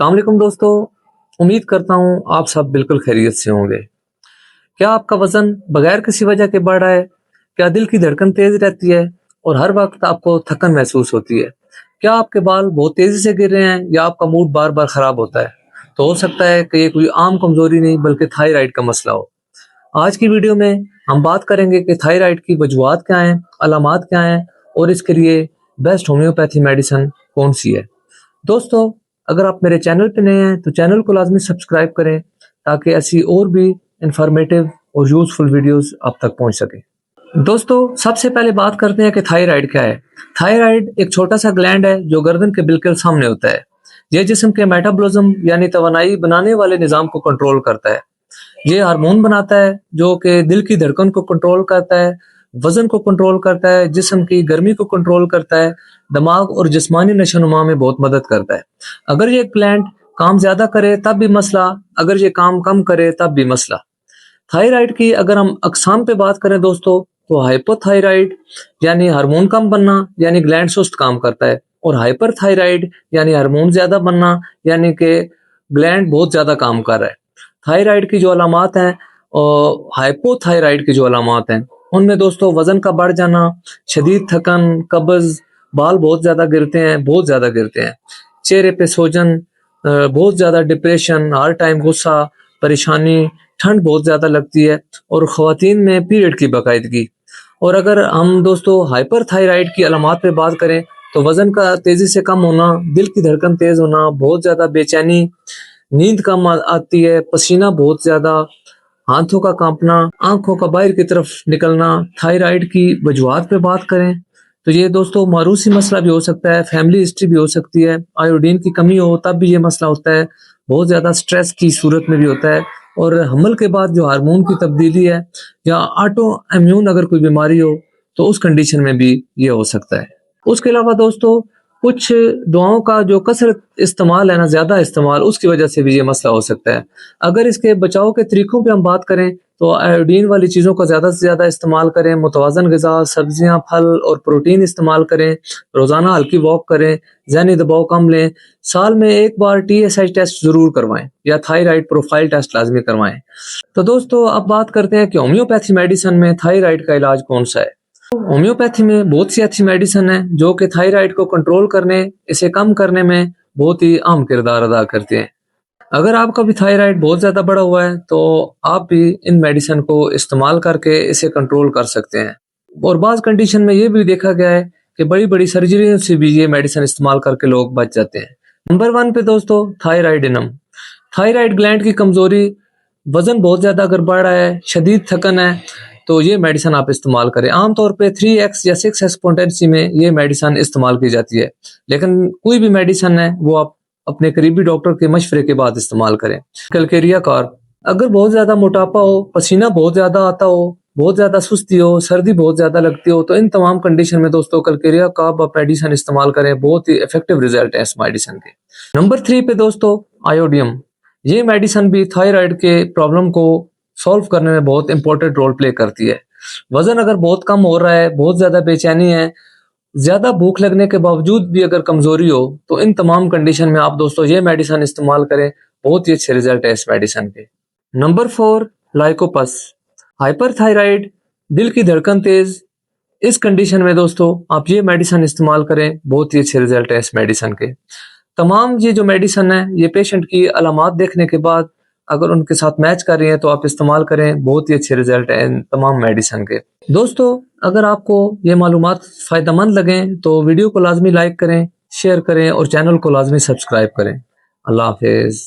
अस्सलाम वालेकुम दोस्तों, उम्मीद करता हूँ आप सब बिल्कुल खैरियत से होंगे। क्या आपका वजन बगैर किसी वजह के बढ़ रहा है? क्या दिल की धड़कन तेज रहती है और हर वक्त आपको थकन महसूस होती है? क्या आपके बाल बहुत तेजी से गिर रहे हैं या आपका मूड बार बार खराब होता है? तो हो सकता है कि ये कोई आम कमजोरी नहीं बल्कि थायराइड का मसला हो। आज की वीडियो में हम बात करेंगे कि थायराइड की वजूहात क्या हैं, अलामात क्या हैं और इसके लिए बेस्ट होम्योपैथी मेडिसिन कौन सी है। दोस्तों, अगर आप मेरे चैनल पे नए हैं तो चैनल को लाजमी सब्सक्राइब करें ताकि ऐसी और भी इंफॉर्मेटिव और यूजफुल वीडियोस आप तक पहुंच सके। दोस्तों, सबसे पहले बात करते हैं कि थायराइड क्या है। थायराइड एक छोटा सा ग्लैंड है जो गर्दन के बिल्कुल सामने होता है। यह जिस्म के मेटाबॉलिज्म यानी तवानाई बनाने वाले निजाम को कंट्रोल करता है। ये हार्मोन बनाता है जो कि दिल की धड़कन को कंट्रोल करता है, वजन को कंट्रोल करता है, जिस्म की गर्मी को कंट्रोल करता है, दिमाग और जिस्मानी नशोनुमा में बहुत मदद करता है। अगर ये ग्लैंड काम ज्यादा करे तब भी मसला, अगर ये काम कम करे तब भी मसला। थायराइड की अगर हम अकसाम पे बात करें दोस्तों, तो हाइपोथायराइड यानी हार्मोन कम बनना यानी ग्लैंड सुस्त काम करता है, और हाइपर थायराइड यानी हार्मोन ज्यादा बनना यानी कि ग्लैंड बहुत ज्यादा काम कर रहा है। थायराइड की जो अलामात हैं और हाइपोथायराइड की जो अलामात हैं उनमें दोस्तों वजन का बढ़ जाना, शदीद थकन, कब्ज, बाल बहुत ज्यादा गिरते हैं, चेहरे पे सोजन, बहुत ज्यादा डिप्रेशन, हर टाइम गुस्सा, परेशानी, ठंड बहुत ज्यादा लगती है और ख्वातीन में पीरियड की बाकायदगी। और अगर हम दोस्तों हाइपर थायराइड की अलामात पे बात करें तो वजन का तेजी से कम होना, दिल की धड़कन तेज होना, बहुत ज्यादा बेचैनी, नींद कम आती है, पसीना बहुत ज्यादा, हाथों का कांपना, आंखों का बाहर की तरफ निकलना। थायराइड की वजूहात पे बात करें तो ये दोस्तों मारूसी मसला भी हो सकता है, फैमिली हिस्ट्री भी हो सकती है, आयोडीन की कमी हो तब भी ये मसला होता है, बहुत ज्यादा स्ट्रेस की सूरत में भी होता है, और हमल के बाद जो हार्मोन की तब्दीली है या ऑटो इम्यून अगर कोई बीमारी हो तो उस कंडीशन में भी ये हो सकता है। उसके अलावा दोस्तों कुछ दवाओं का जो कसरत इस्तेमाल है ना, ज्यादा इस्तेमाल, उसकी वजह से भी ये मसला हो सकता है। अगर इसके बचाव के तरीकों पे हम बात करें तो आयोडीन वाली चीजों का ज्यादा से ज्यादा इस्तेमाल करें, मुतवाजन ग़िज़ा, सब्जियां, फल और प्रोटीन इस्तेमाल करें, रोजाना हल्की वॉक करें, ज़हनी दबाव कम लें, साल में एक बार TSH टेस्ट जरूर करवाएं या थायराइड प्रोफाइल टेस्ट लाजमी करवाएं। तो दोस्तों अब बात करते हैं कि होम्योपैथी मेडिसिन में थायराइड का इलाज कौन सा है। होम्योपैथी में बहुत सी अच्छी मेडिसिन है जो कि थायराइड को कंट्रोल करने, इसे कम करने में बहुत ही अहम किरदार अदा करते हैं। अगर आपका भी थायराइड बहुत ज्यादा बढ़ा हुआ है तो आप भी इन मेडिसिन को इस्तेमाल करके इसे कंट्रोल कर सकते हैं। और बाज़ कंडीशन में ये भी देखा गया है कि बड़ी बड़ी सर्जरियों से भी ये मेडिसिन इस्तेमाल करके लोग बच जाते हैं। नंबर 1 पे दोस्तों थायराइडिनम। थायराइड ग्लैंड की कमजोरी, वजन बहुत ज्यादा अगर बढ़ रहा है, शदीद थकन है, तो ये मेडिसिन आप इस्तेमाल करें। आमतौर पे 3x या 6x पोटेंसी में ये मेडिसिन इस्तेमाल की जाती है, लेकिन कोई भी मेडिसिन है वो आप अपने करीबी डॉक्टर के मशवरे के बाद इस्तेमाल करें। कलकेरिया कार्ब, अगर बहुत ज्यादा मोटापा हो, पसीना बहुत ज्यादा आता हो, बहुत ज्यादा सुस्ती हो, सर्दी बहुत ज्यादा लगती हो, तो इन तमाम कंडीशन में दोस्तों कलकेरिया कार्ब आप मेडिसिन इस्तेमाल करें, बहुत ही इफेक्टिव रिजल्ट है इस मेडिसिन के। नंबर 3 पे दोस्तों आयोडियम। ये मेडिसिन भी थायराइड के प्रॉब्लम को सॉल्व करने में बहुत इंपॉर्टेंट रोल प्ले करती है। वजन अगर बहुत कम हो रहा है, बहुत ज्यादा बेचैनी है, ज्यादा भूख लगने के बावजूद भी अगर कमजोरी हो, तो इन तमाम कंडीशन में आप दोस्तों ये मेडिसिन इस्तेमाल करें, बहुत ही अच्छे रिजल्ट है इस मेडिसिन के। नंबर 4 लाइकोपस। हाइपरथायराइड, दिल की धड़कन तेज, इस कंडीशन में दोस्तों आप ये मेडिसिन इस्तेमाल करें, बहुत ही अच्छे रिजल्ट है इस मेडिसिन के। तमाम ये जो मेडिसिन है ये पेशेंट की अलामात देखने के बाद अगर उनके साथ मैच कर रही हैं तो आप इस्तेमाल करें, बहुत ही अच्छे रिजल्ट है इन तमाम मेडिसिन के। दोस्तों अगर आपको ये मालूमात फायदेमंद लगें तो वीडियो को लाजमी लाइक करें, शेयर करें और चैनल को लाजमी सब्सक्राइब करें। अल्लाह हाफिज।